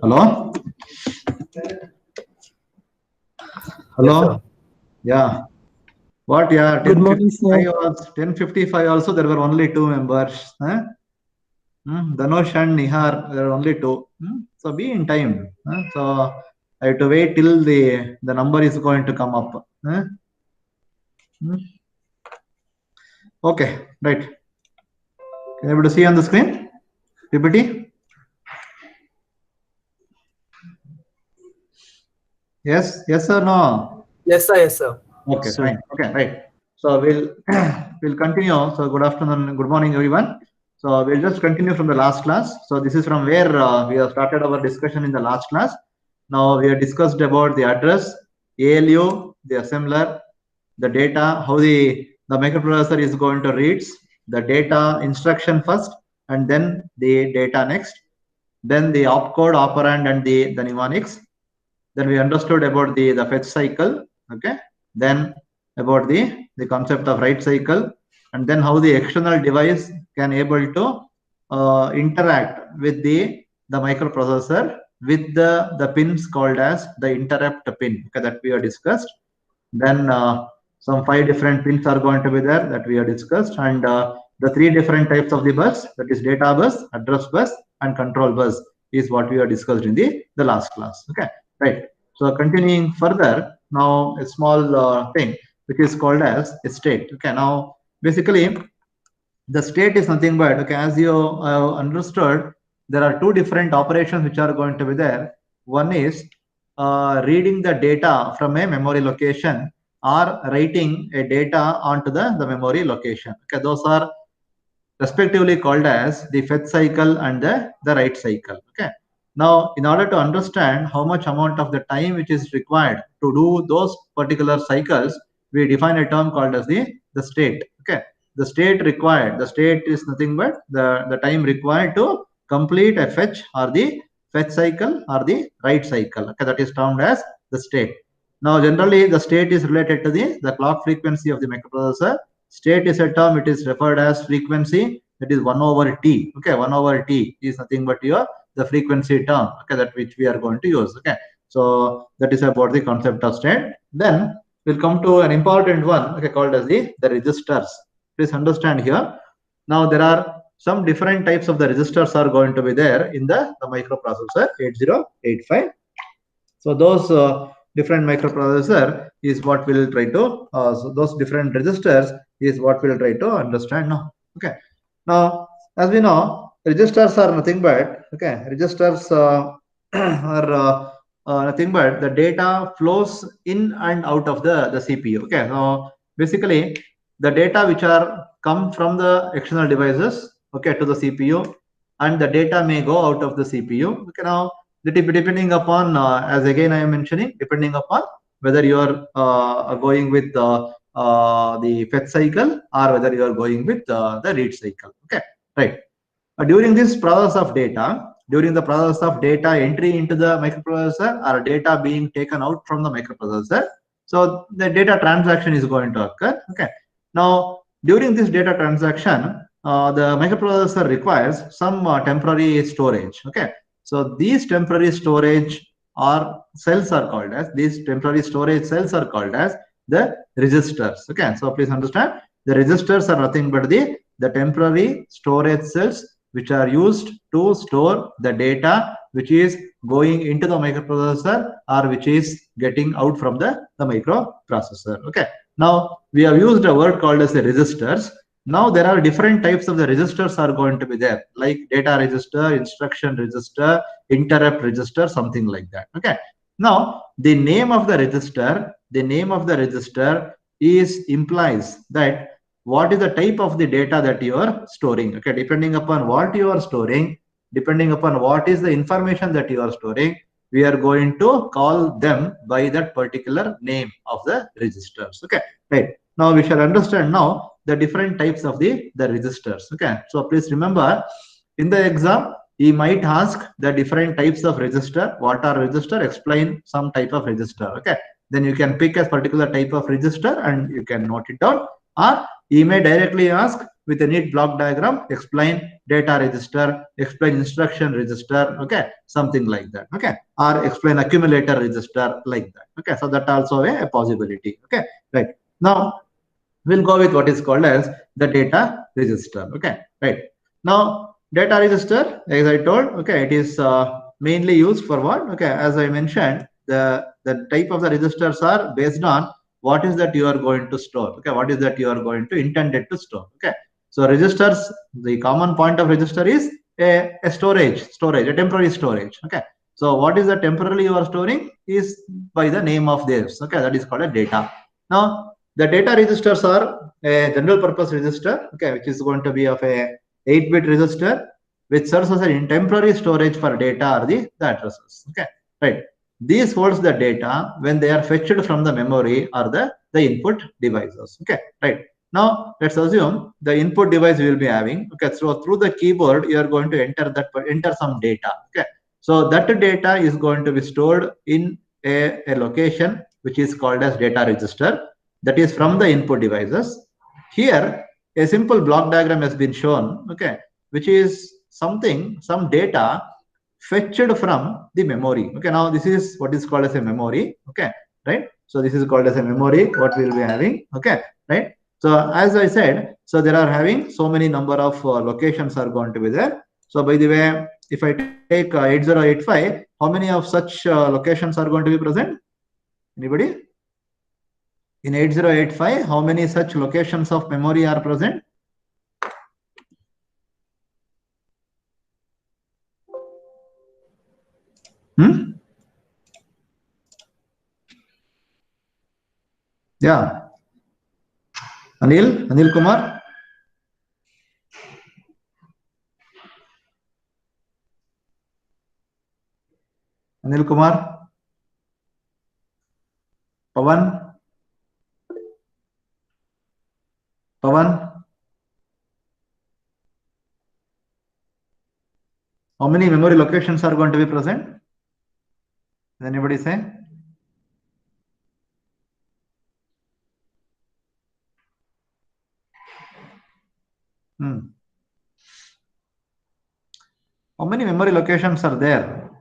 Hello? Yes, sir. Hello? Yeah. What? Yeah, Good morning, sir. 10:55 also there were only two members. Huh? Dhanush and Nihar, there are only two. So be in time. So I have to wait till the number is going to come up. Hmm? Okay, right. Can you able to see on the screen? PPT? Yes or no? Yes, sir. Yes, sir. Okay, fine. Okay, right. So we'll we'll continue. So good afternoon, good morning, everyone. So we'll just continue from the last class. So this is from where we have started our discussion in the last class. Now we have discussed about the address, ALU, the assembler, the data, how the microprocessor is going to read the data instruction first, and then the data next, then the opcode, operand, and the mnemonics. Then we understood about the fetch cycle. Okay. Then about the concept of write cycle, and then how the external device can able to interact with the microprocessor with the pins called as the interrupt pin. Okay, that we have discussed. Then some 5 different pins are going to be there that we have discussed, and the 3 different types of the bus, that is data bus, address bus, and control bus, is what we have discussed in the last class. Okay, right. So continuing further, now a small thing which is called as a state. Okay, now basically the state is nothing but, okay, as you understood, there are 2 different operations which are going to be there. One is reading the data from a memory location or writing a data onto the memory location. Okay, those are respectively called as the fetch cycle and the write cycle. Okay, now in order to understand how much amount of the time which is required to do those particular cycles, we define a term called as the state. Okay, the state required, the state is nothing but the time required to complete a fetch or the fetch cycle or the write cycle. Okay, that is termed as the state. Now generally the state is related to the clock frequency of the microprocessor. State is a term, it is referred as frequency, that is 1 over t. Okay, 1 over t is nothing but the frequency term, okay, that which we are going to use. Okay, so that is about the concept of state. Then we'll come to an important one, okay, called as the registers. Please understand here. Now there are some different types of the registers are going to be there in the microprocessor 8085. So those different microprocessor is what we'll try to, so those different registers is what we'll try to understand now. Okay, now as we know, registers are nothing but, okay, registers are nothing but the data flows in and out of the CPU. Okay, so basically the data which are come from the external devices, okay, to the CPU, and the data may go out of the CPU. Okay, now depending upon, as again I am mentioning, depending upon whether you are going with the fetch cycle or whether you are going with the read cycle. Okay, right. During this process of data, during the process of data entry into the microprocessor or data being taken out from the microprocessor, so the data transaction is going to occur. Okay, now during this data transaction, the microprocessor requires some temporary storage. Okay, so these temporary storage or cells are called as, these temporary storage cells are called as the registers. Okay, so please understand, the registers are nothing but the temporary storage cells which are used to store the data which is going into the microprocessor or which is getting out from the microprocessor. Okay, now we have used a word called as the registers. Now there are different types of the registers are going to be there, like data register, instruction register, interrupt register, something like that. Okay, now the name of the register, the name of the register is implies that what is the type of the data that you are storing. Okay, depending upon what you are storing, depending upon what is the information that you are storing, we are going to call them by that particular name of the registers. Okay, right. Now we shall understand now the different types of the registers. Okay, so please remember, in the exam he might ask the different types of register. What are register? Explain some type of register. Okay, then you can pick a particular type of register and you can note it down, or he may directly ask with a neat block diagram, explain data register, explain instruction register, okay, something like that, okay, or explain accumulator register like that, okay. So that also a possibility, okay, right. Now we'll go with what is called as the data register, okay, right. Now data register, as I told, okay, it is mainly used for what, okay, as I mentioned, the type of the registers are based on what is that you are going to store, okay, what is that you are going to intended to store, okay. So registers, the common point of register is a storage, a temporary storage, okay. So what is the temporarily you are storing is by the name of this, okay, that is called a data. Now the data registers are a general purpose register, okay, which is going to be of a 8-bit register, which serves as a temporary storage for data or the addresses, okay, right. These holds the data when they are fetched from the memory or the input devices, okay, right. Now let's assume the input device we will be having, okay, so through the keyboard you are going to enter some data, okay. So that data is going to be stored in a location which is called as data register, that is from the input devices. Here a simple block diagram has been shown, okay, which is some data fetched from the memory, okay. Now this is what is called as a memory, okay, right. So this is called as a memory, what we will be having, okay, right. So as I said, so there are having so many number of locations are going to be there. So by the way, if I take 8085, how many of such locations are going to be present? Anybody? In 8085, how many such locations of memory are present? Yeah. Anil Kumar? Anil Kumar? Pawan? How many memory locations are going to be present? Does anybody say? How many memory locations are there?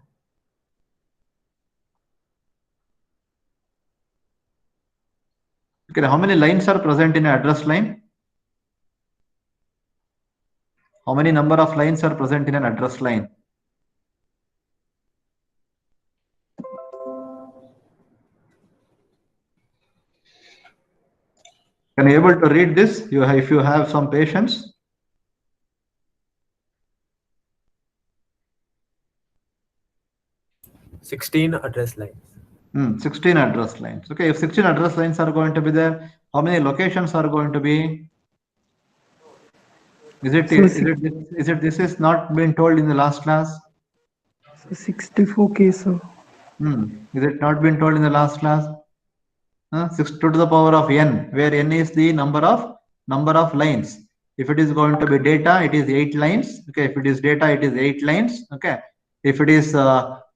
Okay, how many lines are present in an address line? How many number of lines are present in an address line? Can you able to read this? If you have some patience. 16 address lines. 16 address lines. Okay, if 16 address lines are going to be there, how many locations are going to be? Is it this is not been told in the last class? So 64K, sir. Is it not been told in the last class? 6 to the power of n, where n is the number of lines. If it is going to be data, it is 8 lines. Okay, if it is data, it is 8 lines. Okay, if it is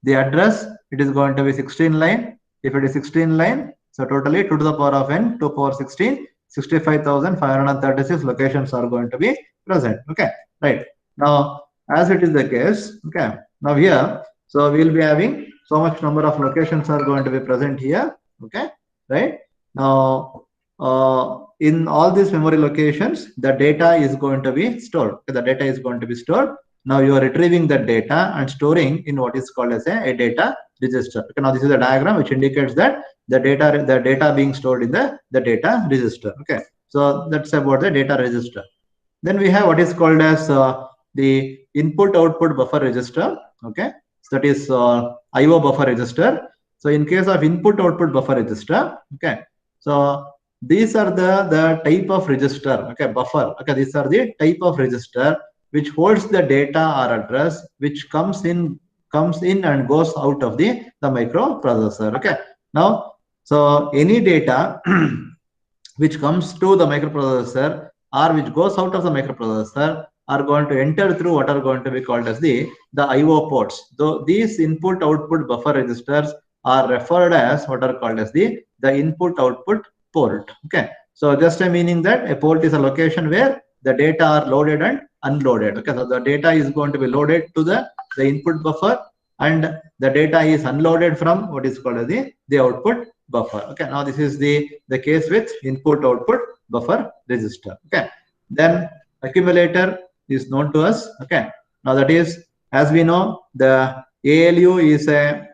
the address, it is going to be 16 line. If it is 16 line, so totally 2 to the power of n, 2 power 16, 65,536 locations are going to be present. Okay, right. Now, as it is the case, okay, now here, so we will be having so much number of locations are going to be present here. Okay, right. Now, in all these memory locations, the data is going to be stored. Okay, the data is going to be stored. Now you are retrieving the data and storing in what is called as a data register. Okay, now this is a diagram which indicates that the data being stored in the data register. Okay, so that's about the data register. Then we have what is called as the input output buffer register. Okay, so that is IO buffer register. So in case of input output buffer register, okay, so these are the type of register. Okay, buffer. Okay, these are the type of register which holds the data or address which comes in and goes out of the microprocessor. Okay, now so any data which comes to the microprocessor or which goes out of the microprocessor are going to enter through what are going to be called as the IO ports. So these input output buffer registers are referred as what are called as the input output port. Okay, so just a meaning that a port is a location where the data are loaded and unloaded. Okay, so the data is going to be loaded to the input buffer, and the data is unloaded from what is called as the output buffer. Okay, now this is the case with input output buffer register. Okay, then accumulator is known to us. Okay, now that is, as we know, the ALU is the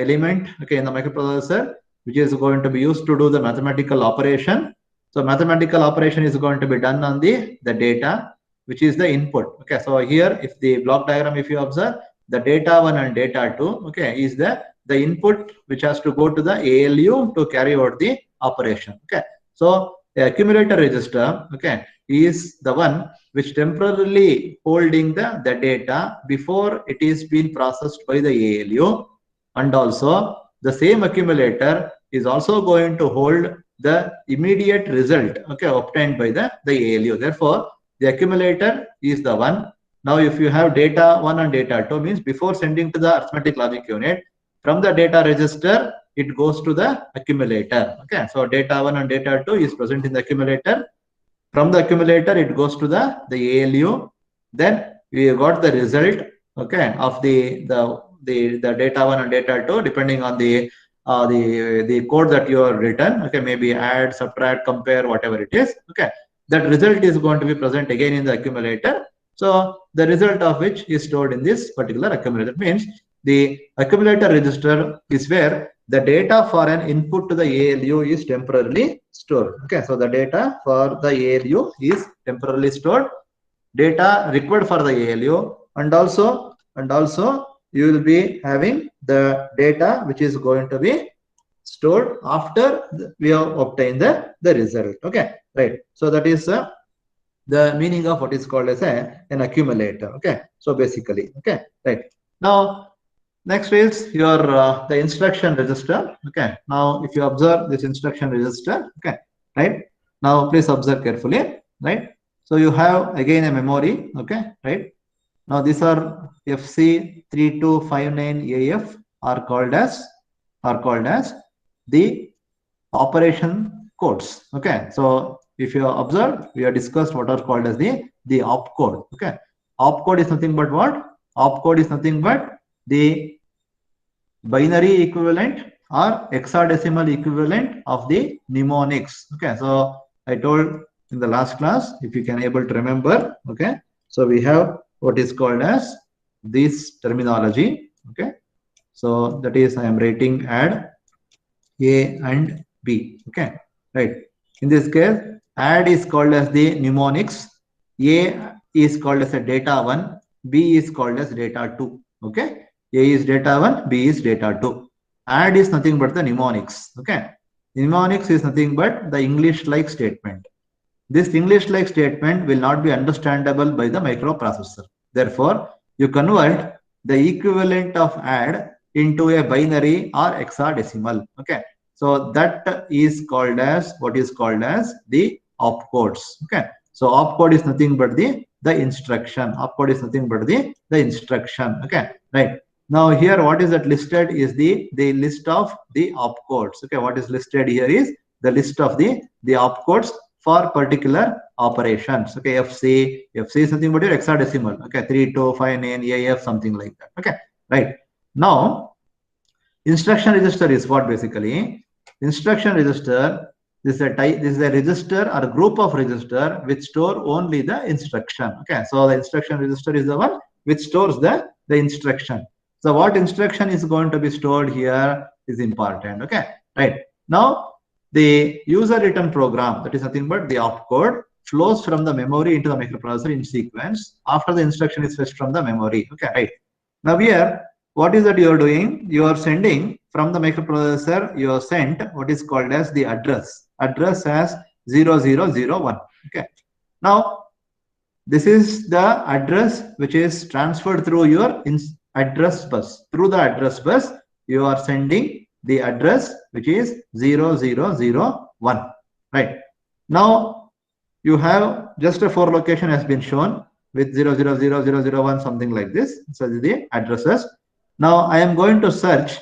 element, okay, in the microprocessor, which is going to be used to do the mathematical operation. So mathematical operation is going to be done on the data, which is the input. Okay, so here, if the block diagram, if you observe, the data 1 and data 2, okay, is the input which has to go to the ALU to carry out the operation. Okay, so the accumulator register, okay, is the one which temporarily holding the data before it is being processed by the ALU, and also the same accumulator is also going to hold the immediate result, okay, obtained by the ALU. Therefore, the accumulator is the one. Now, if you have data 1 and data 2, means before sending to the arithmetic logic unit, from the data register, it goes to the accumulator. Okay, so data 1 and data 2 is present in the accumulator. From the accumulator, it goes to the ALU. Then we got the result, okay, of the data 1 and data 2, depending on the code that you have written. Okay, maybe add, subtract, compare, whatever it is. Okay, that result is going to be present again in the accumulator. So the result of which is stored in this particular accumulator. That means the accumulator register is where the data for an input to the ALU is temporarily stored. Okay, so the data for the ALU is temporarily stored. Data required for the ALU, and also you will be having the data which is going to be stored after we have obtained the result. Okay, right. So that is the meaning of what is called as an accumulator. Okay, so basically, okay, right. Now, next is your the instruction register. Okay, now if you observe this instruction register, okay, right. Now please observe carefully, right. So you have again a memory. Okay, right. Now these are FC3259AF are called as the operation codes. Okay, so if you observe, we have discussed what are called as the opcode. Okay, opcode is nothing but what? Opcode is nothing but the binary equivalent or hexadecimal equivalent of the mnemonics. Okay, so I told in the last class, if you can able to remember. Okay, so we have what is called as this terminology. Okay, so that is I am writing add A and B. Okay, right. In this case, add is called as the mnemonics, A is called as a data 1, B is called as data 2. Okay, A is data 1, B is data 2. Add is nothing but the mnemonics. Okay, mnemonics is nothing but the English-like statement. This English-like statement will not be understandable by the microprocessor. Therefore, you convert the equivalent of add into a binary or hexadecimal. Okay, so that is called as what is called as the opcodes. Okay, so opcode is nothing but the instruction. Opcode is nothing but the instruction. Okay, right. Now here what is that listed is the list of the opcodes. Okay, what is listed here is the list of the opcodes for particular operations. Okay, FC is nothing but your hexadecimal. Okay, 3259 AF, something like that. Okay, right. Now instruction register is what basically instruction register. This is a type. This is a register or a group of register which store only the instruction. Okay, so the instruction register is the one which stores the instruction. So what instruction is going to be stored here is important. Okay, right. Now the user written program, that is nothing but the opcode, flows from the memory into the microprocessor in sequence after the instruction is fetched from the memory. Okay, right. Now here, what is that you are doing? You are sending from the microprocessor, you are sent what is called as the address as 0001. Okay, now this is the address which is transferred through your address bus. Through the address bus, you are sending the address which is 0001. Right. Now you have just a 4 location has been shown with 000001, something like this. So the addresses. Now I am going to search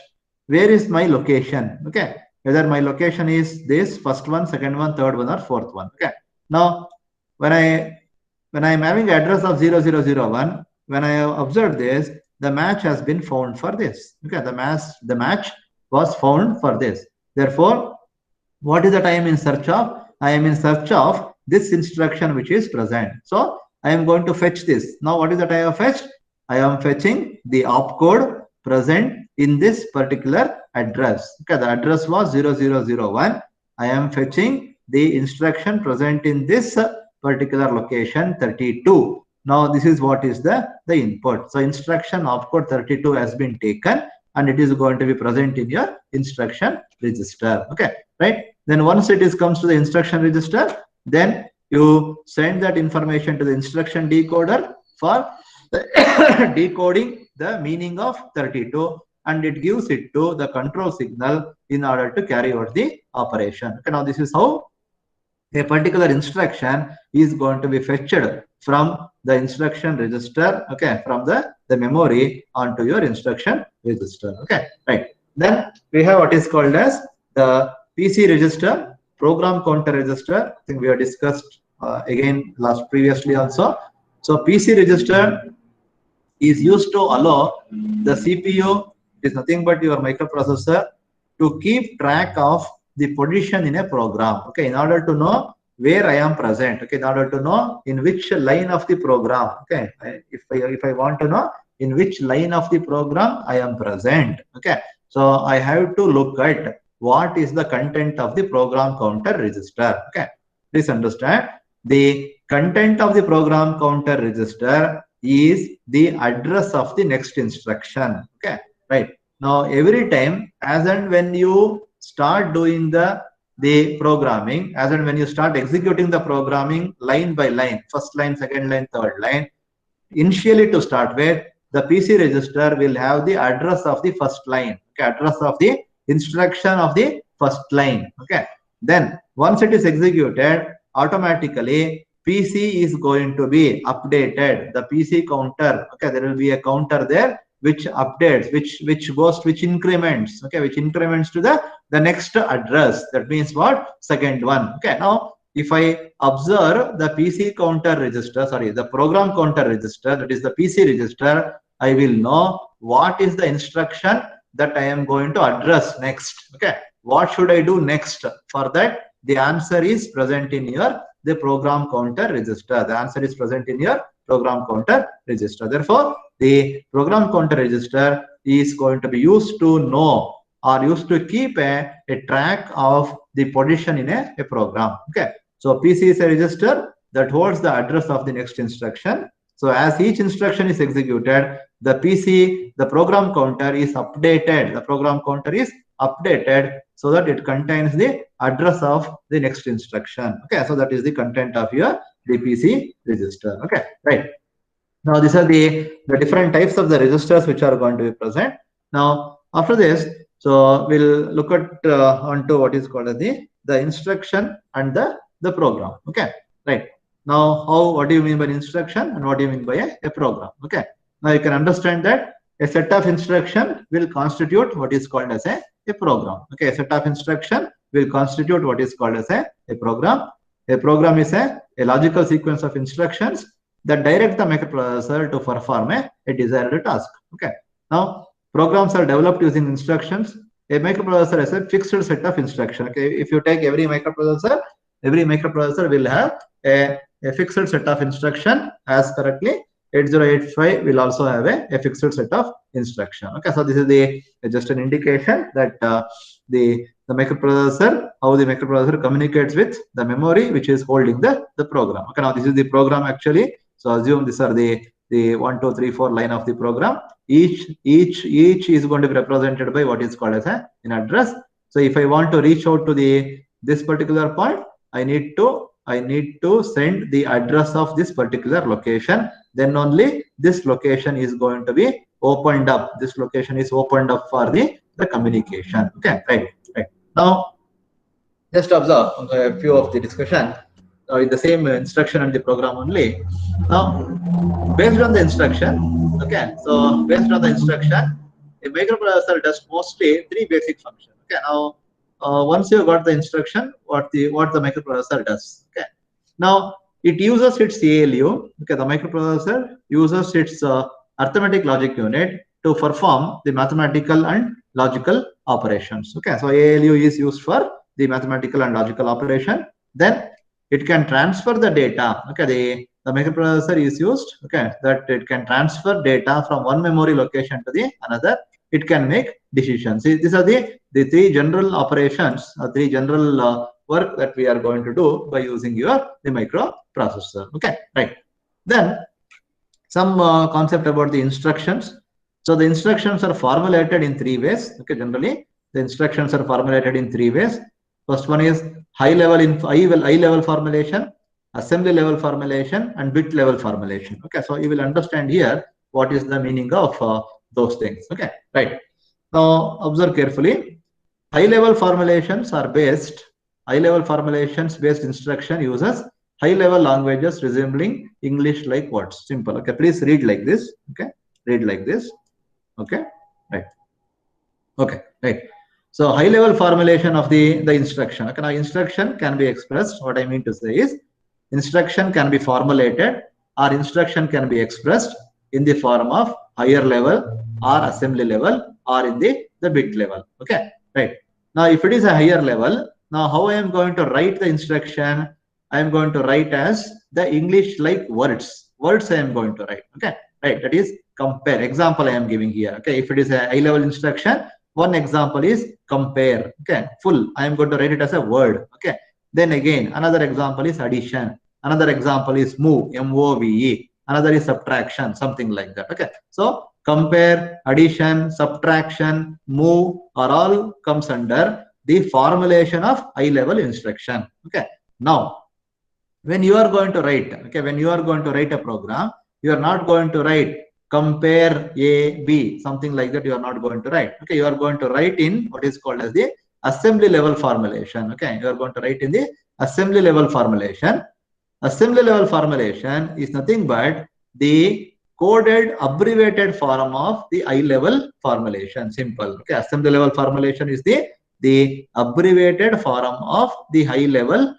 where is my location. Okay, whether my location is this first one, second one, third one, or fourth one. Okay, now when I'm having address of 0001, when I have observed this, the match has been found for this. Okay, the match was found for this. Therefore, what is that I am in search of? I am in search of this instruction which is present. So I am going to fetch this. Now what is that I have fetched? I am fetching the opcode present in this particular address. Okay, the address was 0001. I am fetching the instruction present in this particular location 32. Now this is what is the input. So instruction opcode 32 has been taken and it is going to be present in your instruction register. Okay, right? Then once it comes to the instruction register, then you send that information to the instruction decoder for decoding the meaning of 32, and it gives it to the control signal in order to carry out the operation. Okay, now this is how a particular instruction is going to be fetched from the instruction register, okay, from the memory onto your instruction register. Okay, right. Then we have what is called as the PC register, program counter register. I think we have discussed again previously also. So PC register is used to allow the CPU, it is nothing but your microprocessor, to keep track of the position in a program. Okay, in order to know where I am present. Okay, in order to know in which line of the program. Okay, if I want to know in which line of the program I am present. Okay, so I have to look at what is the content of the program counter register. Okay, please understand, the content of the program counter register is the address of the next instruction. Okay, right. Now every time as and when you start doing the programming, as and when you start executing the programming line by line, first line, second line, third line, initially to start with, the PC register will have the address of the first line. Okay, address of the instruction of the first line. Okay, then once it is executed, automatically PC is going to be updated. The PC counter, okay, there will be a counter there which updates, which increments, okay, which increments to the next address. That means what? Second one. Okay, now if I observe the PC counter register, sorry, the program counter register, that is the PC register, I will know what is the instruction that I am going to address next. Okay, what should I do next? For that, the answer is present in your the program counter register. The answer is present in your program counter register. Therefore, the program counter register is going to be used to know or used to keep a track of the position in a program. Okay, so PC is a register that holds the address of the next instruction. So as each instruction is executed, the program counter is updated. The program counter is updated so that it contains the address of the next instruction. Okay, so that is the content of your PC register. Okay, right. Now these are the different types of the registers which are going to be present. Now after this, so we'll look at onto what is called as the instruction and the program. Okay, right. Now what do you mean by instruction and what do you mean by a program? Okay, now you can understand that a set of instruction will constitute what is called as a program. Okay, a set of instruction will constitute what is called as a program. A program is a logical sequence of instructions that direct the microprocessor to perform a desired task. Okay, now programs are developed using instructions. A microprocessor has a fixed set of instructions. Okay, if you take every microprocessor will have a fixed set of instruction. As correctly 8085 will also have a fixed set of instruction. Okay, so this is just an indication that the microprocessor, how the microprocessor communicates with the memory which is holding the program. Okay, now this is the program actually. So assume these are the 1, 2, 3, 4 line of the program. Each is going to be represented by what is called as an address. So if I want to reach out to this particular point, I need to send the address of this particular location. Then only this location is going to be opened up. This location is opened up for the communication. Okay, right. Now just observe a few of the discussion with the same instruction and the program only. Now based on the instruction, okay, so based on the instruction, a microprocessor does mostly 3 basic functions. Okay, now once you got the instruction, what the microprocessor does. Okay, now it uses its ALU. Okay, the microprocessor uses its arithmetic logic unit to perform the mathematical and logical operations. Okay, so ALU is used for the mathematical and logical operation. Then it can transfer the data. Okay, the microprocessor is used. Okay, that it can transfer data from one memory location to the another. It can make decisions. See, these are the three general operations, three general work that we are going to do by using the microprocessor. Okay, right. Then some concept about the instructions. So the instructions are formulated in three ways. Okay, generally the instructions are formulated in three ways. First one is high level formulation, assembly level formulation, and bit level formulation. Okay, so you will understand here what is the meaning of those things. Okay, right. Now observe carefully. High level formulations based instruction uses high level languages resembling English like words. Simple. Okay, please read like this. Okay, read like this. Okay, right. Okay, right. So high level formulation of the instruction. Okay, now instruction can be expressed. What I mean to say is instruction can be formulated or instruction can be expressed in the form of higher level or assembly level or in the bit level. Okay, right. Now if it is a higher level, now how I am going to write the instruction? I am going to write as the English like words. Words I am going to write. Okay, right. That is compare. Example I am giving here. Okay, if it is a high level instruction, one example is compare. Okay, full. I am going to write it as a word. Okay. Then again, another example is addition. Another example is move, M-O-V-E. Another is subtraction, something like that. Okay. So compare, addition, subtraction, move are all comes under the formulation of high level instruction. Okay. Now, when you are going to write, okay, when you are going to write a program, you are not going to write compare A, B, something like that. You are not going to write. Okay. You are going to write in what is called as the assembly level formulation. Okay, you are going to write in the assembly level formulation. Assembly level formulation is nothing but the coded abbreviated form of the high level formulation. Simple. Okay, assembly level formulation is the abbreviated form of the high level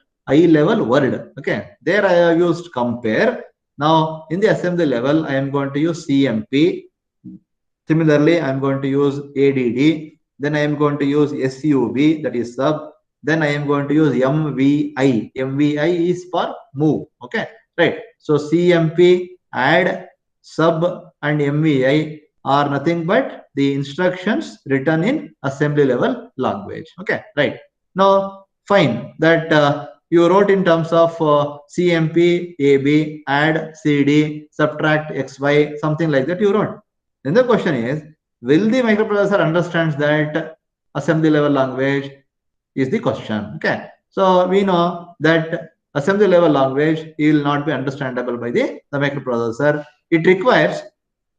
word. Okay, there I have used compare. Now in the assembly level I am going to use CMP. Similarly I am going to use ADD. Then I am going to use SUB, that is sub. Then I am going to use MVI. MVI is for move. Okay, right. So CMP, add, sub, and MVI are nothing but the instructions written in assembly level language. Okay, right. Now, fine. That you wrote in terms of CMP, AB, add, CD, subtract, XY, something like that you wrote. Then the question is, will the microprocessor understands that assembly level language is the question. Okay, so we know that assembly level language will not be understandable by the microprocessor. It requires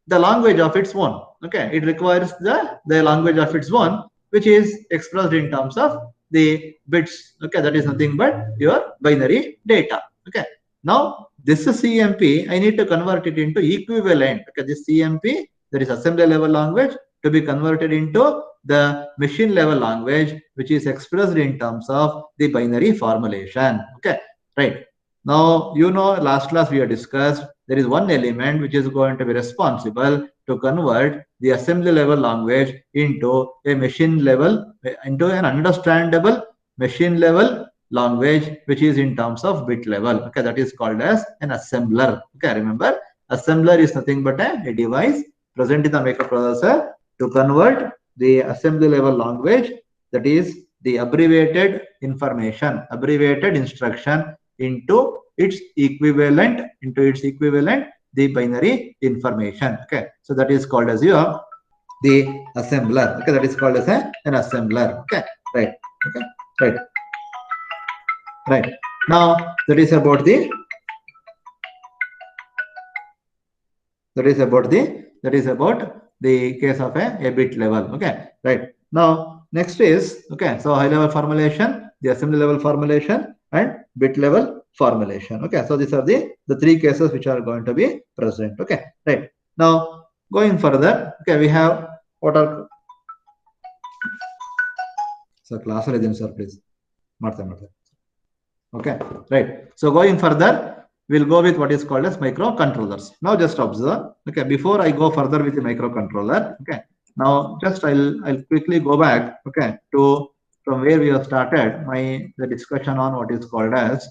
the language of its own. Okay, it requires the language of its own, which is expressed in terms of the bits. Okay, that is nothing but your binary data. Okay, now this is CMP. I need to convert it into equivalent. Okay, this CMP, that is assembly level language, to be converted into the machine level language, which is expressed in terms of the binary formulation. Okay, right. Now, you know, last class we have discussed there is one element which is going to be responsible to convert the assembly level language into a machine level, into an understandable machine level language, which is in terms of bit level. Okay, that is called as an assembler. Okay, remember, assembler is nothing but a device present in the microprocessor to convert the assembly level language, that is the abbreviated information, abbreviated instruction, into its equivalent, the binary information. Okay, so that is called as the assembler. Okay, that is called as an assembler. Okay, right. Okay, right. Right. Now that is about the case of a bit level. Okay, right. Now next is, okay, so high level formulation, the assembly level formulation, and bit level formulation. Okay, so these are the three cases which are going to be present. Okay, right. Now going further, okay, we have what are class sir please. Okay, right. So going further, we'll go with what is called as microcontrollers. Now just observe. Okay, before I go further with the microcontroller, okay, now just I'll quickly go back, okay, to from where we have started the discussion on what is called as,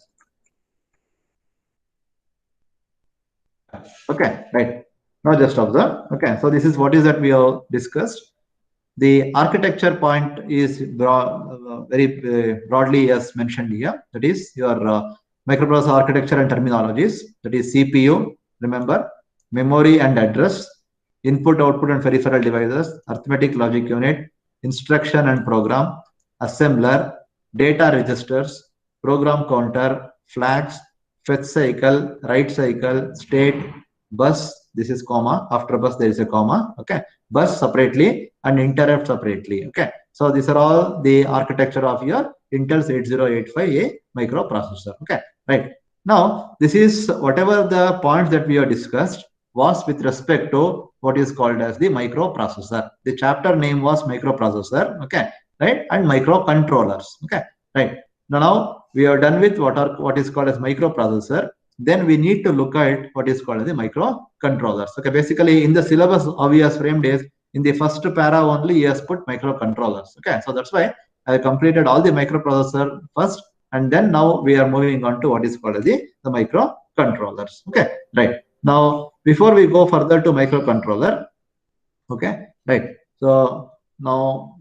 okay, right. Now just observe. Okay, so this is what is that we have discussed. The architecture point is very broadly as mentioned here. That is your microprocessor architecture and terminologies. That is CPU, remember, memory and address, input, output and peripheral devices, arithmetic logic unit, instruction and program, assembler, data registers, program counter, flags, fetch cycle, write cycle, state, bus. This is comma. After bus there is a comma. Okay, bus separately and interrupt separately. Okay, so these are all the architecture of your Intel's 8085A microprocessor. Okay, right. Now this is whatever the points that we have discussed was with respect to what is called as the microprocessor. The chapter name was microprocessor. Okay, right, and microcontrollers. Okay, right. Now we are done with what is called as microprocessor. Then we need to look at what is called as the microcontrollers. Okay, basically in the syllabus how we have framed is in the first para only he has put microcontrollers. Okay, so that's why I completed all the microprocessor first, and then now we are moving on to what is called as the microcontrollers. Okay, right. Now before we go further to microcontroller, okay, right. So now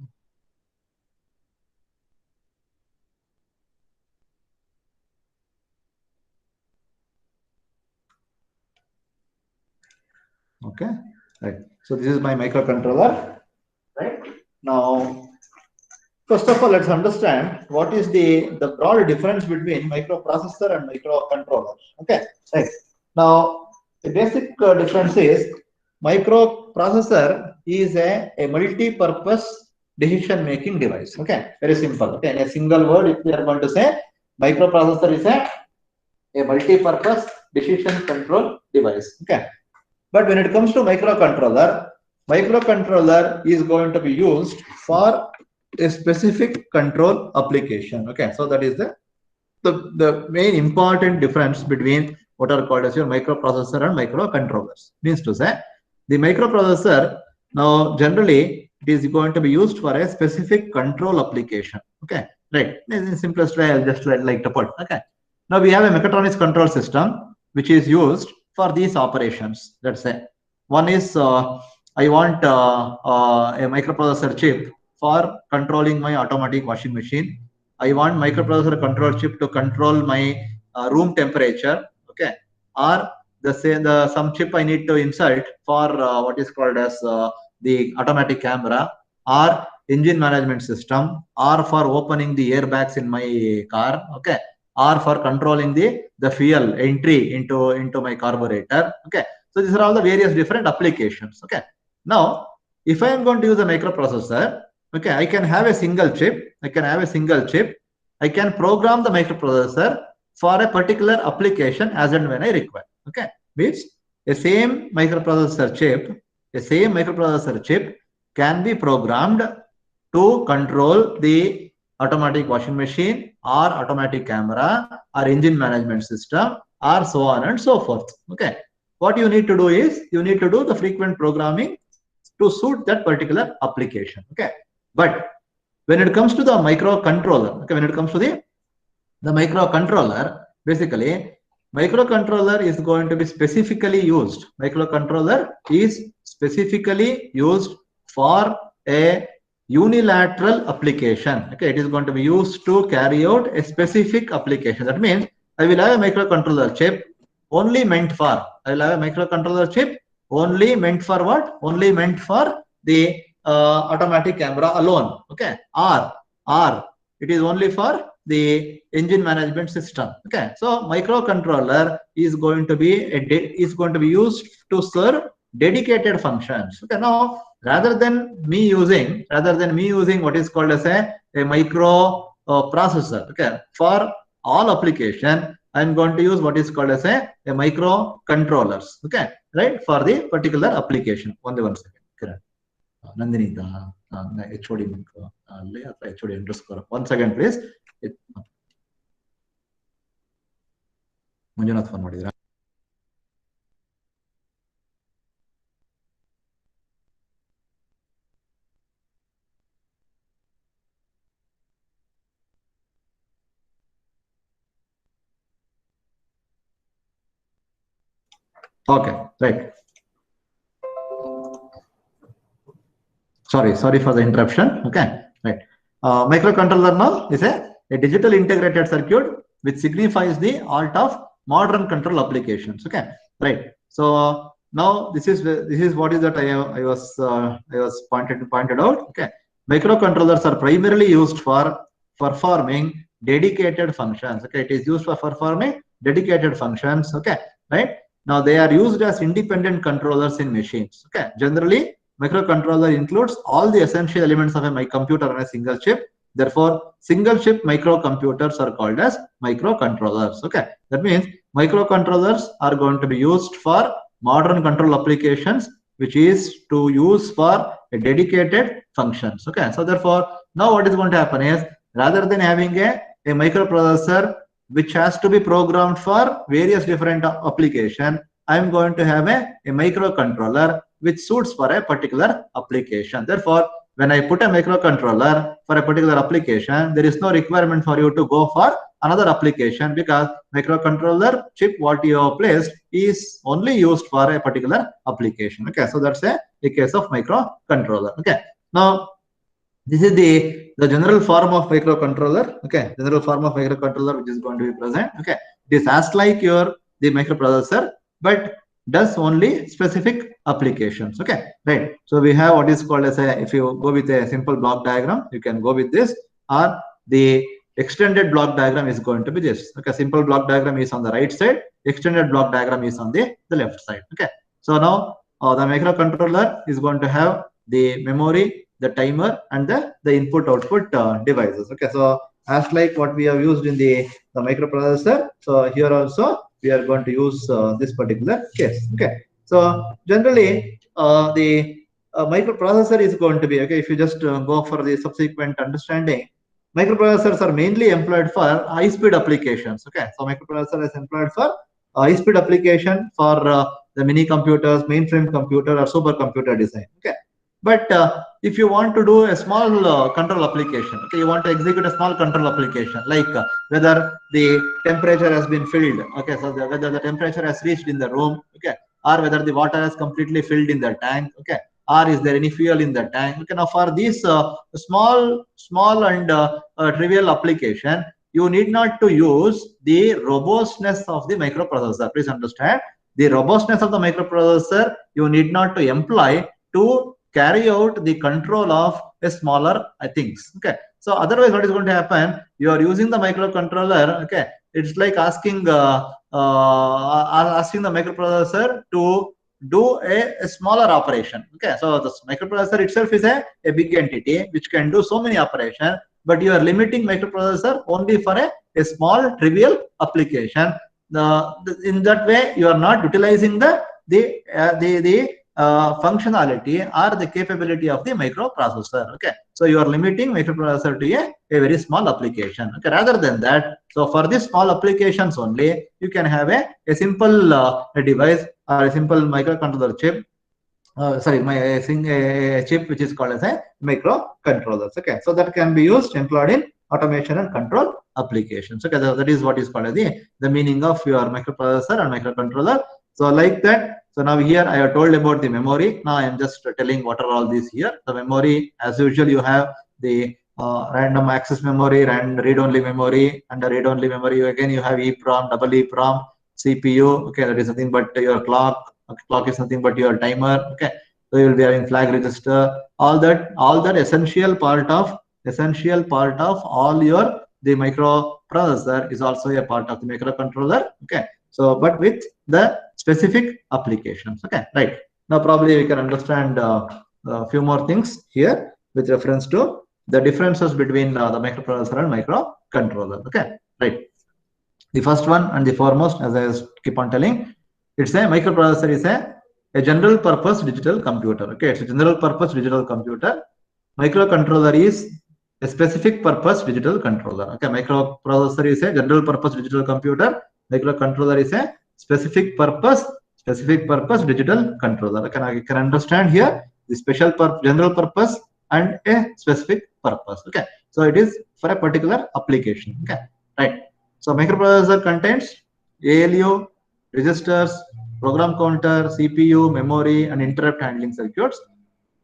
okay, right. So this is my microcontroller, right? Now, first of all, let's understand what is the broad difference between microprocessor and microcontroller. Okay, right. Now, the basic difference is microprocessor is a multi-purpose decision-making device. Okay, very simple. Okay, in a single word, if we are going to say, microprocessor is a multi-purpose decision control device. Okay. But when it comes to microcontroller is going to be used for a specific control application. Okay, so that is the main important difference between what are called as your microprocessor and microcontrollers. Means to say, the microprocessor now generally it is going to be used for a specific control application. Okay, right. In the simplest way, I'll just like to put. Okay, now we have a mechatronics control system which is used for these operations. Let's say one is I want a microprocessor chip for controlling my automatic washing machine. I want microprocessor control chip to control my room temperature. Okay, or some chip I need to insert for what is called as the automatic camera or engine management system, or for opening the airbags in my car. Okay, or for controlling the fuel entry into my carburetor. Okay, so these are all the various different applications. Okay, now if I am going to use a microprocessor, okay, I can have a single chip. I can program the microprocessor for a particular application as and when I require. Okay, means a same microprocessor chip can be programmed to control the automatic washing machine or automatic camera or engine management system or so on and so forth. Okay, what you need to do is you need to do the frequent programming to suit that particular application. Okay, but when it comes to the microcontroller, okay, when it comes to the microcontroller, basically microcontroller is going to be specifically used. Microcontroller is specifically used for a unilateral application. Okay, it is going to be used to carry out a specific application. That means I will have a microcontroller chip only meant for. I will have a microcontroller chip only meant for what? Only meant for the automatic camera alone. Okay, or it is only for the engine management system. Okay, so microcontroller is going to be used to serve dedicated functions. Okay, now rather than me using what is called as a micro processor, okay, for all application, I'm going to use what is called as a microcontrollers. Okay, right, for the particular application. One second. Nandini, HOD HOD underscore. 1 second, please. Manjunath phone ಮಾಡಿದ್ರಾ? Okay, right. Sorry for the interruption. Okay, right. Microcontroller now is a digital integrated circuit which signifies the art of modern control applications. Okay, right. So now this is what is that I was pointed out. Okay, microcontrollers are primarily used for performing dedicated functions. Okay, it is used for performing dedicated functions. Okay, right. Now they are used as independent controllers in machines. Okay, generally microcontroller includes all the essential elements of a computer on a single chip. Therefore, single chip microcomputers are called as microcontrollers. Okay, that means microcontrollers are going to be used for modern control applications, which is to use for a dedicated functions. Okay, so therefore, now what is going to happen is, rather than having a microprocessor which has to be programmed for various different application, I'm going to have a microcontroller which suits for a particular application. Therefore, when I put a microcontroller for a particular application, there is no requirement for you to go for another application, because microcontroller chip what you have placed is only used for a particular application. Okay, so that's a case of microcontroller. Okay, now this is the general form of microcontroller. Okay, general form of microcontroller which is going to be present. Okay, it is as like the microprocessor, but does only specific applications. Okay, right. So we have what is called as if you go with a simple block diagram, you can go with this, or the extended block diagram is going to be this. Okay, simple block diagram is on the right side, extended block diagram is on the left side. Okay, so now the microcontroller is going to have the memory, the timer, and the input output devices. Okay, so as like what we have used in the microprocessor, so here also we are going to use this particular case. Okay, so generally the microprocessor is going to be, okay, if you just go for the subsequent understanding, microprocessors are mainly employed for high-speed applications. Okay, so microprocessor is employed for high-speed application for the mini computers, mainframe computer, or supercomputer design. Okay, but if you want to do a small control application, okay, you want to execute a small control application, like whether the temperature has been filled, okay, so whether the temperature has reached in the room, okay, or whether the water has completely filled in the tank, okay, or is there any fuel in the tank. Okay, now for these small and trivial application, you need not to use the robustness of the microprocessor. Please understand, the robustness of the microprocessor you need not to employ to carry out the control of a smaller things. Okay, so otherwise what is going to happen, you are using the microcontroller. Okay, it's like asking asking the microprocessor to do a smaller operation. Okay, so the microprocessor itself is a big entity which can do so many operations, but you are limiting microprocessor only for a small trivial application. In that way you are not utilizing the functionality or the capability of the microprocessor. Okay, so you are limiting microprocessor to a very small application. Okay, rather than that, so for these small applications only, you can have a simple a device or a simple microcontroller chip, a chip which is called as a microcontrollers. Okay, so that can be used, employed in automation and control applications. Okay, that is what is called as the meaning of your microprocessor and microcontroller. So like that, so now here I have told about the memory. Now I am just telling what are all these here. The memory, as usual, you have the random access memory and read-only memory. Under read-only memory, again you have EEPROM, double EEPROM, CPU. Okay, that is nothing but your clock. Clock is nothing but your timer. Okay, so you will be having flag register. All that essential part of all your the microprocessor is also a part of the microcontroller. Okay, so but with the specific applications. Okay, right. Now probably we can understand a few more things here with reference to the differences between the microprocessor and microcontroller. Okay, right. The first one and the foremost, as I keep on telling, it's a microprocessor is a general purpose digital computer. Okay, it's a general purpose digital computer. Microcontroller is a specific purpose digital controller. Okay, microprocessor is a general purpose digital computer. Microcontroller is a specific purpose digital controller. You can understand here the general purpose and a specific purpose. Okay, so it is for a particular application. Okay, right. So microprocessor contains ALU, registers, program counter, CPU, memory, and interrupt handling circuits.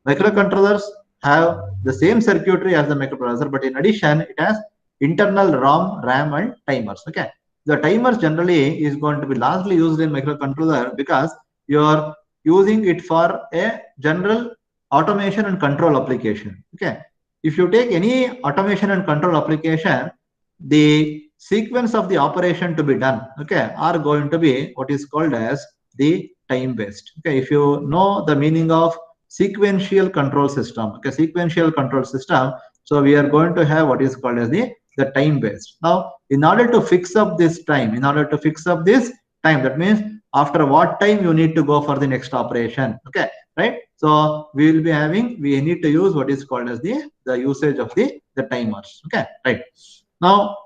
Microcontrollers have the same circuitry as the microprocessor, but in addition, it has internal ROM, RAM, and timers. Okay, the timers generally is going to be largely used in microcontroller because you are using it for a general automation and control application. Okay, if you take any automation and control application, the sequence of the operation to be done, okay, are going to be what is called as the time based. Okay, if you know the meaning of sequential control system, okay, sequential control system, so we are going to have what is called as the time based. Now, in order to fix up this time, that means after what time you need to go for the next operation. Okay, right? So we need to use what is called as the usage of the timers. Okay, right. Now,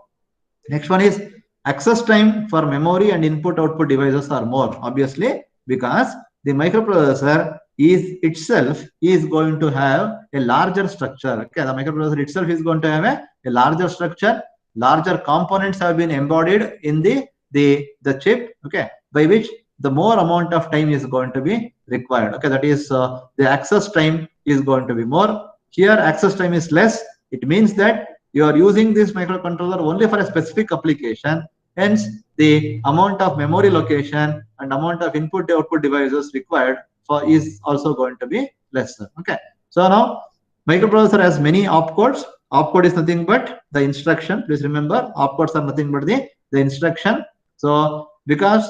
next one is access time for memory and input output devices are more, obviously, because the microprocessor itself is going to have a larger structure. Okay, the microprocessor itself is going to have a larger structure. Larger components have been embodied in the chip. Okay, by which the more amount of time is going to be required. Okay, that is the access time is going to be more. Here, access time is less. It means that you are using this microcontroller only for a specific application. Hence, the amount of memory location and amount of input output devices required for is also going to be lesser. Okay, so now microprocessor has many opcodes. Opcode is nothing but the instruction. Please remember, opcodes are nothing but the instruction. So because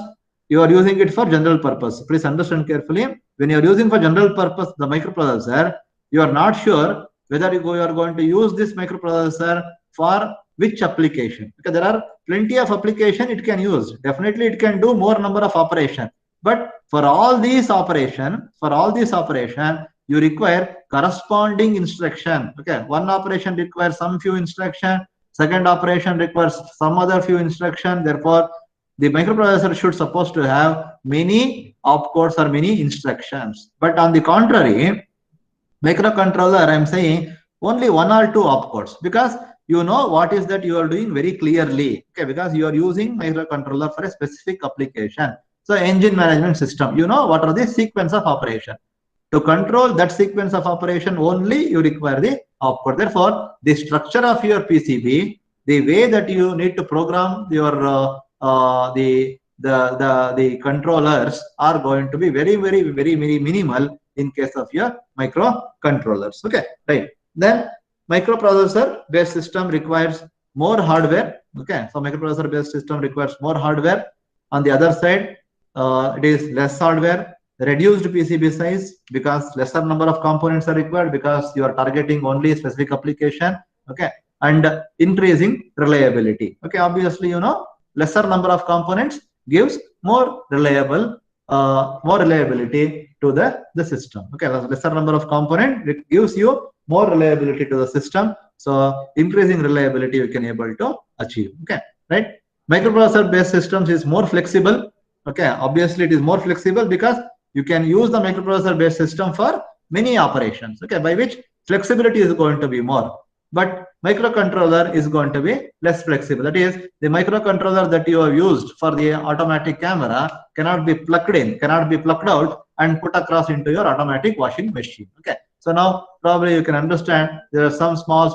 you are using it for general purpose, please understand carefully. When you are using for general purpose the microprocessor, you are not sure whether you are going to use this microprocessor for which application. Because there are plenty of application it can use. Definitely it can do more number of operation. But for all these operation, you require corresponding instruction. Okay, one operation requires some few instruction, second operation requires some other few instruction. Therefore, the microprocessor should supposed to have many opcodes or many instructions. But on the contrary, microcontroller, I'm saying only one or two opcodes, because you know what is that you are doing very clearly. Okay, because you are using microcontroller for a specific application. So engine management system, you know what are the sequence of operation. To control that sequence of operation only you require the opcode. Therefore, the structure of your PCB, the way that you need to program your the controllers are going to be very minimal in case of your microcontrollers. Okay, right. Then microprocessor based system requires more hardware. Okay, so microprocessor based system requires more hardware. On the other side, it is less hardware, reduced PCB size because lesser number of components are required because you are targeting only a specific application. Okay, and increasing reliability. Okay, obviously, you know, lesser number of components gives more reliability to the system. Okay, lesser number of component, it gives you more reliability to the system. So increasing reliability you can able to achieve. Okay, right. Microprocessor based systems is more flexible. Okay, obviously it is more flexible because you can use the microprocessor based system for many operations. Okay, by which flexibility is going to be more. But microcontroller is going to be less flexible. That is, the microcontroller that you have used for the automatic camera cannot be plugged in, cannot be plugged out and put across into your automatic washing machine. Okay, so now probably you can understand there are some small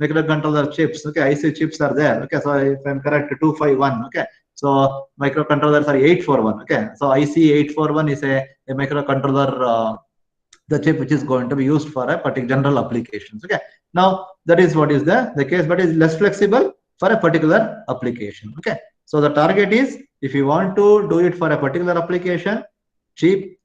microcontroller chips. Okay, IC chips are there. Okay, so if I'm correct, 251. Okay, so microcontrollers are 841. Okay, so IC 841 is a microcontroller, the chip which is going to be used for a particular general applications. Okay, now that is what is the case, but is less flexible for a particular application. Okay, so the target is, if you want to do it for a particular application, cheap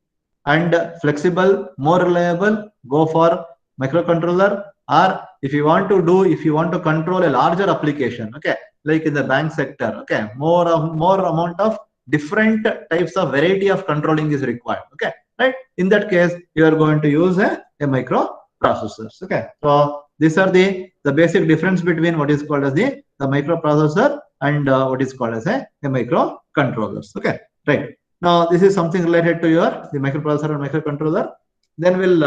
and flexible, more reliable, go for microcontroller. Or if you want to control a larger application, okay, like in the bank sector, okay, more amount of different types of variety of controlling is required. Okay, right. In that case, you are going to use a microprocessors. Okay, so these are the basic difference between what is called as the microprocessor and what is called as a microcontrollers. Okay, right. Now this is something related to the microprocessor and microcontroller. Then we'll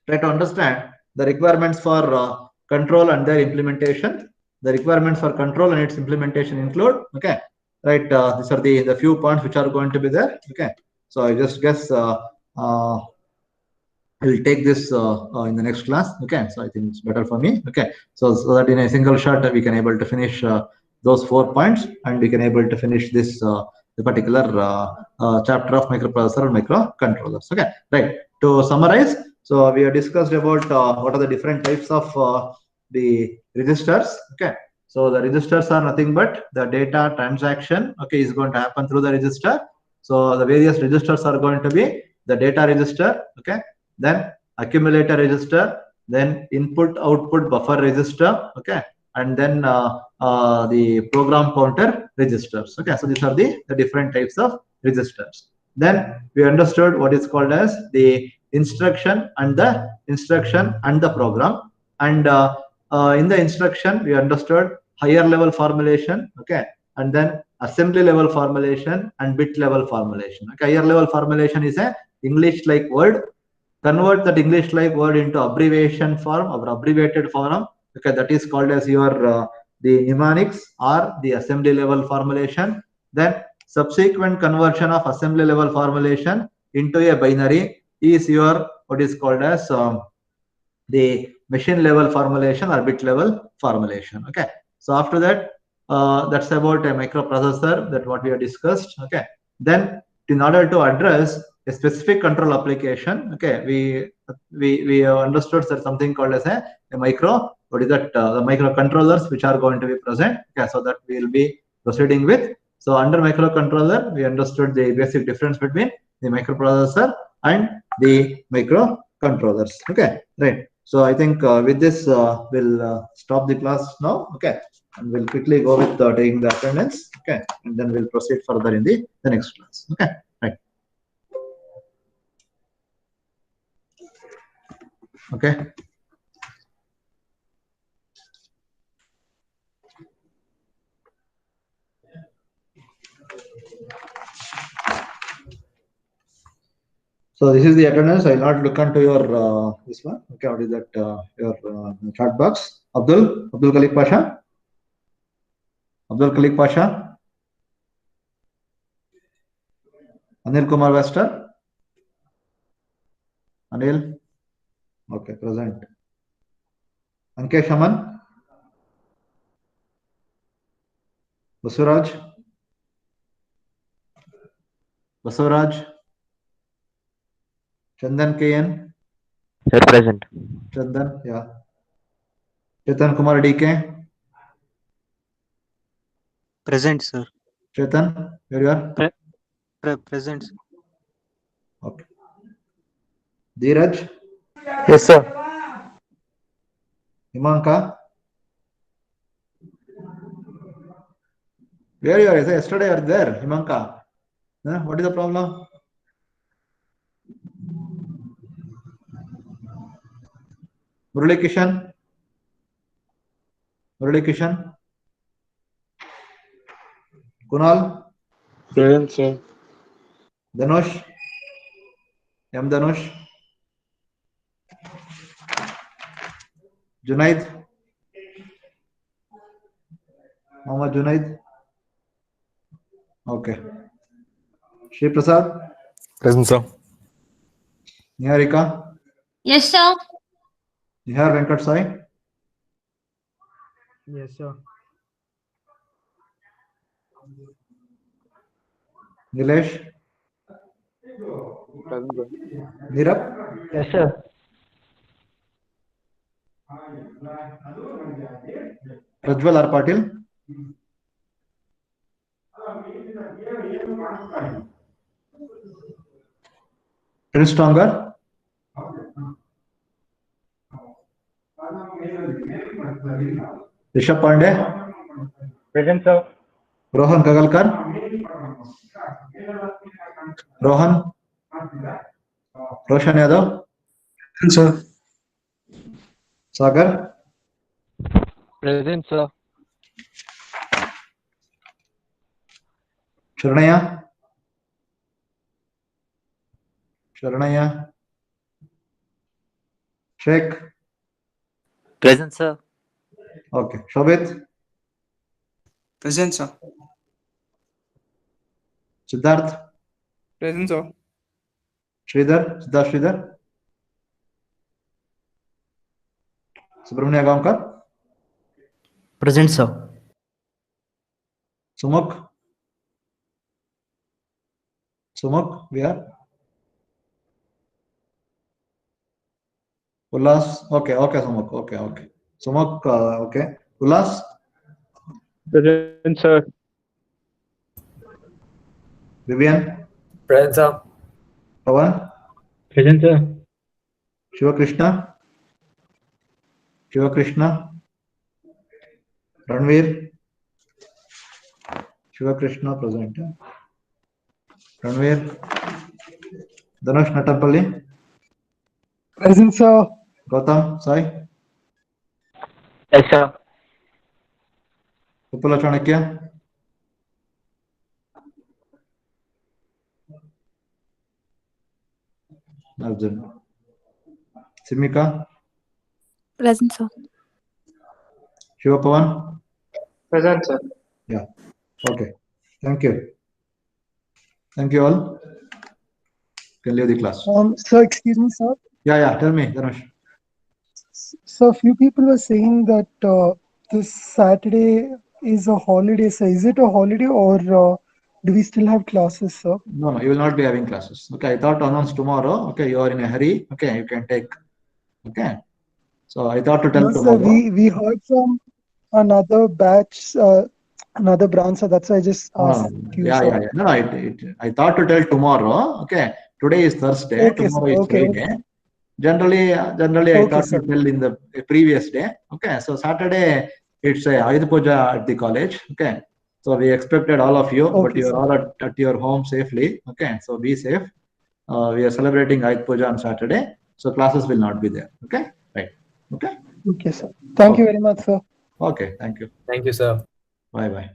try to understand the requirements for control and their implementation. The requirements for control and its implementation include, okay, right, these are the few points which are going to be there. Okay, so I just guess I will take this in the next class. Okay, so I think it's better for me. Okay, so that in a single shot we can able to finish those 4 points, and we can able to finish this the particular chapter of microprocessor and microcontrollers. Okay, right. To summarize, so we have discussed about what are the different types of the registers. Okay, so the registers are nothing but the data transaction, okay, is going to happen through the register. So the various registers are going to be the data register, okay, then accumulator register, then input output buffer register, okay, and then the program counter registers. Okay, so these are the different types of registers. Then we understood what is called as the instruction and the program, and in the instruction we understood higher level formulation, okay, and then assembly level formulation and bit level formulation. Okay, higher level formulation is a English like word. Convert that English like word into abbreviation form or abbreviated form. Okay, that is called as your the mnemonics or the assembly level formulation. Then subsequent conversion of assembly level formulation into a binary is your what is called as the machine level formulation or bit level formulation. Okay, so after that that's about a microprocessor, that what we have discussed. Okay, then in order to address a specific control application, okay, we have understood that something called as a micro, what is that, the microcontrollers which are going to be present. Okay, so that we will be proceeding with. So under microcontroller we understood the basic difference between the microprocessor and the microcontrollers. Okay, right. So I think with this we'll stop the class now. Okay, and we'll quickly go with taking the attendance. Okay, and then we'll proceed further in the next class. Okay, right. Okay. So this is the attendance. I will not look into your this one. Okay, what is that? Your chat box. Abdul Khalik Pasha. Abdul Khalik Pasha. Anil Kumar Wester. Anil. Okay, present. Ankesh Aman. Basuraj. Basuraj. Chandan KN. Sir, present. Chandan, yeah. Chetan Kumar DK. Present, sir. Chetan, where you are? Present. Okay. Dheeraj. Yes, sir. Himanka. Where you are? Yesterday you are there, Himanka. What is the problem? Murali Kishan. Murali Kishan. Kunal. Present, sir. Dhanush. M. Dhanush. Junaid. Mohammad Junaid. Okay. Shri Prasad. Present, sir. Niharika. Yes, sir. Nihar Venkat Sai. Yes, sir. Nilesh. Present, sir. Nirab. Yes, sir. Prajwal R. Patil. Prince Tongar. Rishabh Pandey. Present, sir. Rohan Kagalkar. Rohan. Roshan Yadav. Present, sir. Sagar. Present, sir. Sharanaya. Sharanaya. Sheikh. Present, sir. Okay. Shobit. Present, sir. Siddharth. Present, sir. Sridhar. Siddharth Sridhar. Subramania Gamkar. Present, sir. Sumuk. Sumuk, we are. Ullas. Okay, Sumuk. Okay. Sumuk, okay. Ullas. Present, sir. Vivian. Present, sir. Pawan. Present, sir. Shivakrishna. Ranveer. Shivakrishna present. Ranveer. Dhanush Natapalli. Present, sir. Gautam. Sai. Yes, sir. Uppala Chanakya. Arjun. Simika. Present, sir. Shivapavan. Present, sir. Yeah. Okay. Thank you. Thank you all. Can leave the class. Sir, excuse me, sir. Yeah. Tell me, Dhanush. So, a few people were saying that this Saturday is a holiday. So, is it a holiday or do we still have classes, sir? No, you will not be having classes. Okay, I thought to announce tomorrow. Okay, you are in a hurry. Okay, you can take. Okay. So I thought to tell No, sir. tomorrow. We heard from another batch, another branch. So that's why I just asked you, Yeah. sir. No, I thought to tell tomorrow. Okay. Today is Thursday. Okay, sir. Tomorrow is Okay. Friday. Generally, I Okay, thought sir. to tell in the previous day. Okay. So Saturday, it's a Ayuda Puja at the college. Okay. So we expected all of you, but Okay, you are sir. all at your home safely. Okay. So be safe. We are celebrating Ayuda Puja on Saturday. So classes will not be there. Okay. Right. Okay. Okay, sir. Thank you very much, sir. Okay. Thank you. Thank you, sir. Bye.